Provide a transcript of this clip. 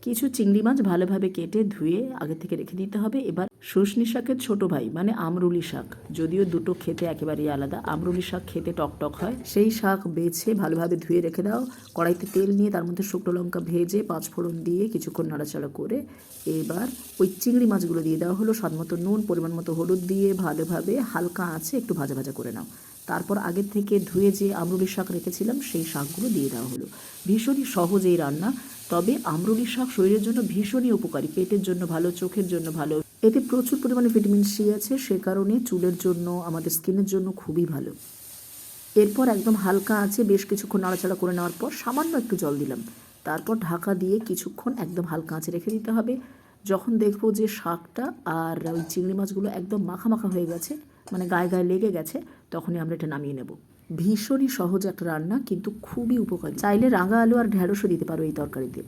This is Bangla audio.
কিছু চিংড়ি মাছ ভালোভাবে কেটে ধুয়ে আগে থেকে রেখে দিতে হবে। এবার শুশনি শাকের ছোট ভাই মানে আমরুলি শাক, যদিও দুটো খেতে একেবারেই আলাদা। আমরুলি শাক খেতে টকটক হয়, সেই শাক বেছে ভালোভাবে ধুয়ে রেখে দাও। কড়াইতে তেল নিয়ে তার মধ্যে শুকনো লঙ্কা ভেজে পাঁচফোড়ন দিয়ে কিছুক্ষণ নাড়াচাড়া করে এবার ওই চিংড়ি মাছগুলো দিয়ে দেওয়া হলো। স্বাদ মতো নুন, পরিমাণ মতো হলুদ দিয়ে ভালোভাবে হালকা আঁচে একটু ভাজা ভাজা করে নাও। তারপর আগের থেকে ধুয়ে যে আমরুলি শাক রেখেছিলাম সেই শাকগুলো দিয়ে দেওয়া হলো। ভীষণই সহজ এই রান্না, তবে আমরুলি শাক শরীরের জন্য ভীষণই উপকারী, পেটের জন্য ভালো, চোখের জন্য ভালো। এতে প্রচুর পরিমাণে ভিটামিন সি আছে, সে কারণে চুলের জন্য, আমাদের স্কিনের জন্য খুবই ভালো। এরপর একদম হালকা আঁচে বেশ কিছুক্ষণ নাড়াচাড়া করে নেওয়ার পর সামান্য একটু জল দিলাম। তারপর ঢাকা দিয়ে কিছুক্ষণ একদম হালকা আঁচে রেখে দিতে হবে। যখন দেখবো যে শাকটা আর ওই চিংড়ি মাছগুলো একদম মাখা মাখা হয়ে গেছে, মানে গায়ে গায়ে লেগে গেছে, তখনই আমরা এটা নামিয়ে নেব। ভীষণই সহজ একটা রান্না, কিন্তু খুবই উপকারী। চাইলে রাঙা আলু আর ঢেঁড়সও দিতে পারো এই তরকারিতে।